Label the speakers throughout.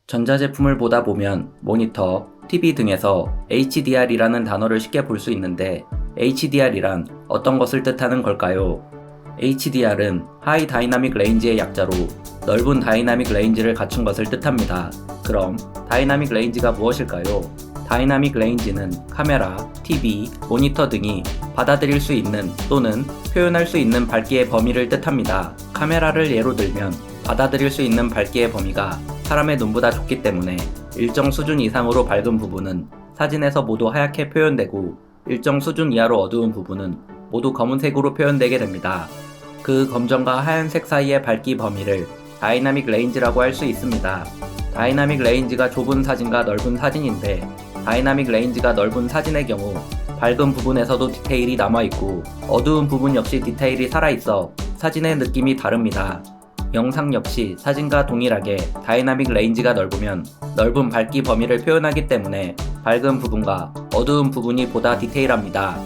Speaker 1: 전자제품을 보다 보면 모니터, TV 등에서 HDR이라는 단어를 쉽게 볼 수 있는데 HDR이란 어떤 것을 뜻하는 걸까요? HDR은 하이 다이나믹 레인지의 약자로 넓은 다이나믹 레인지를 갖춘 것을 뜻합니다. 그럼 다이나믹 레인지가 무엇일까요? 다이나믹 레인지는 카메라, TV, 모니터 등이 받아들일 수 있는 또는 표현할 수 있는 밝기의 범위를 뜻합니다. 카메라를 예로 들면 받아들일 수 있는 밝기의 범위가 사람의 눈보다 좁기 때문에 일정 수준 이상으로 밝은 부분은 사진에서 모두 하얗게 표현되고 일정 수준 이하로 어두운 부분은 모두 검은색으로 표현되게 됩니다. 그 검정과 하얀색 사이의 밝기 범위를 다이나믹 레인지라고 할 수 있습니다. 다이나믹 레인지가 좁은 사진과 넓은 사진인데 다이나믹 레인지가 넓은 사진의 경우 밝은 부분에서도 디테일이 남아있고 어두운 부분 역시 디테일이 살아있어 사진의 느낌이 다릅니다. 영상 역시 사진과 동일하게 다이나믹 레인지가 넓으면 넓은 밝기 범위를 표현하기 때문에 밝은 부분과 어두운 부분이 보다 디테일합니다.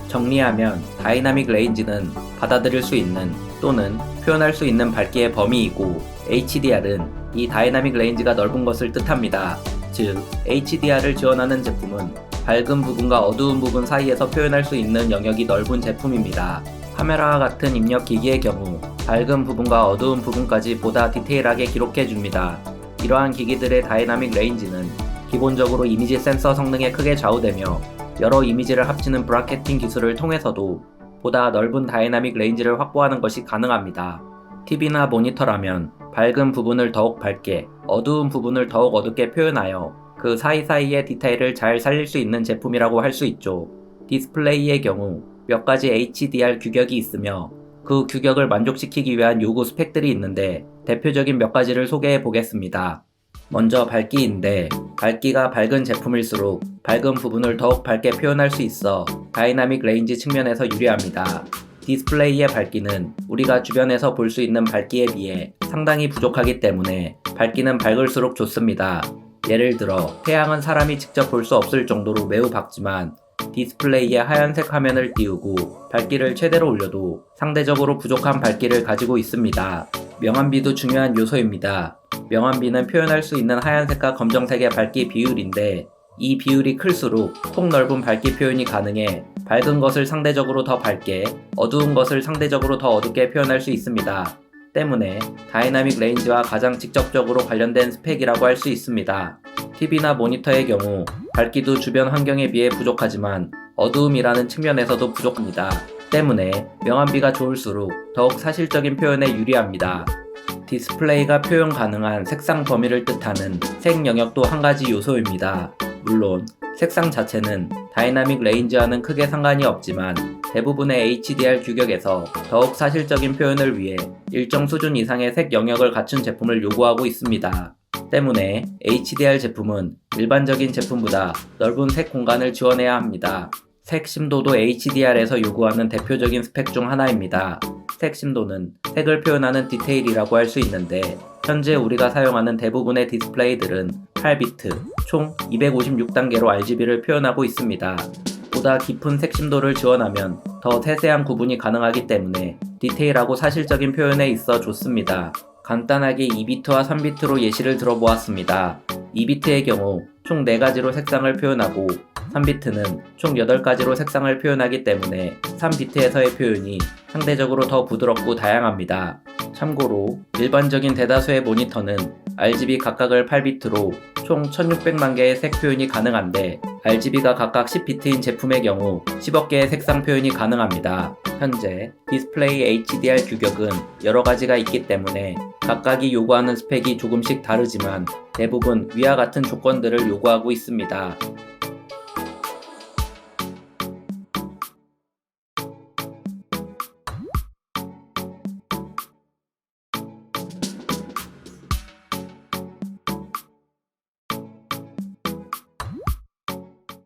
Speaker 1: 정리하면 다이나믹 레인지는 받아들일 수 있는 또는 표현할 수 있는 밝기의 범위이고 HDR은 이 다이나믹 레인지가 넓은 것을 뜻합니다. 즉, HDR을 지원하는 제품은 밝은 부분과 어두운 부분 사이에서 표현할 수 있는 영역이 넓은 제품입니다. 카메라와 같은 입력 기기의 경우 밝은 부분과 어두운 부분까지 보다 디테일하게 기록해줍니다. 이러한 기기들의 다이나믹 레인지는 기본적으로 이미지 센서 성능에 크게 좌우되며 여러 이미지를 합치는 브라켓팅 기술을 통해서도 보다 넓은 다이나믹 레인지를 확보하는 것이 가능합니다. TV나 모니터라면 밝은 부분을 더욱 밝게, 어두운 부분을 더욱 어둡게 표현하여 그 사이사이의 디테일을 잘 살릴 수 있는 제품이라고 할 수 있죠. 디스플레이의 경우 몇 가지 HDR 규격이 있으며 그 규격을 만족시키기 위한 요구 스펙들이 있는데 대표적인 몇 가지를 소개해 보겠습니다. 먼저 밝기인데 밝기가 밝은 제품일수록 밝은 부분을 더욱 밝게 표현할 수 있어 다이나믹 레인지 측면에서 유리합니다. 디스플레이의 밝기는 우리가 주변에서 볼 수 있는 밝기에 비해 상당히 부족하기 때문에 밝기는 밝을수록 좋습니다. 예를 들어 태양은 사람이 직접 볼 수 없을 정도로 매우 밝지만 디스플레이에 하얀색 화면을 띄우고 밝기를 최대로 올려도 상대적으로 부족한 밝기를 가지고 있습니다. 명암비도 중요한 요소입니다. 명암비는 표현할 수 있는 하얀색과 검정색의 밝기 비율인데 이 비율이 클수록 폭넓은 밝기 표현이 가능해 밝은 것을 상대적으로 더 밝게, 어두운 것을 상대적으로 더 어둡게 표현할 수 있습니다. 때문에 다이나믹 레인지와 가장 직접적으로 관련된 스펙이라고 할 수 있습니다. TV나 모니터의 경우 밝기도 주변 환경에 비해 부족하지만 어두움이라는 측면에서도 부족합니다. 때문에 명암비가 좋을수록 더욱 사실적인 표현에 유리합니다. 디스플레이가 표현 가능한 색상 범위를 뜻하는 색 영역도 한 가지 요소입니다. 물론 색상 자체는 다이나믹 레인지와는 크게 상관이 없지만 대부분의 HDR 규격에서 더욱 사실적인 표현을 위해 일정 수준 이상의 색 영역을 갖춘 제품을 요구하고 있습니다. 때문에 HDR 제품은 일반적인 제품보다 넓은 색 공간을 지원해야 합니다. 색 심도도 HDR에서 요구하는 대표적인 스펙 중 하나입니다. 색 심도는 색을 표현하는 디테일이라고 할 수 있는데 현재 우리가 사용하는 대부분의 디스플레이들은 8비트, 총 256단계로 RGB를 표현하고 있습니다. 보다 깊은 색 심도를 지원하면 더 세세한 구분이 가능하기 때문에 디테일하고 사실적인 표현에 있어 좋습니다. 간단하게 2비트와 3비트로 예시를 들어보았습니다. 2비트의 경우 총 4가지로 색상을 표현하고 3비트는 총 8가지로 색상을 표현하기 때문에 3비트에서의 표현이 상대적으로 더 부드럽고 다양합니다. 참고로 일반적인 대다수의 모니터는 RGB 각각을 8비트로 총 1600만 개의 색 표현이 가능한데 RGB가 각각 10비트인 제품의 경우 10억 개의 색상 표현이 가능합니다. 현재 디스플레이 HDR 규격은 여러 가지가 있기 때문에 각각이 요구하는 스펙이 조금씩 다르지만 대부분 위와 같은 조건들을 요구하고 있습니다.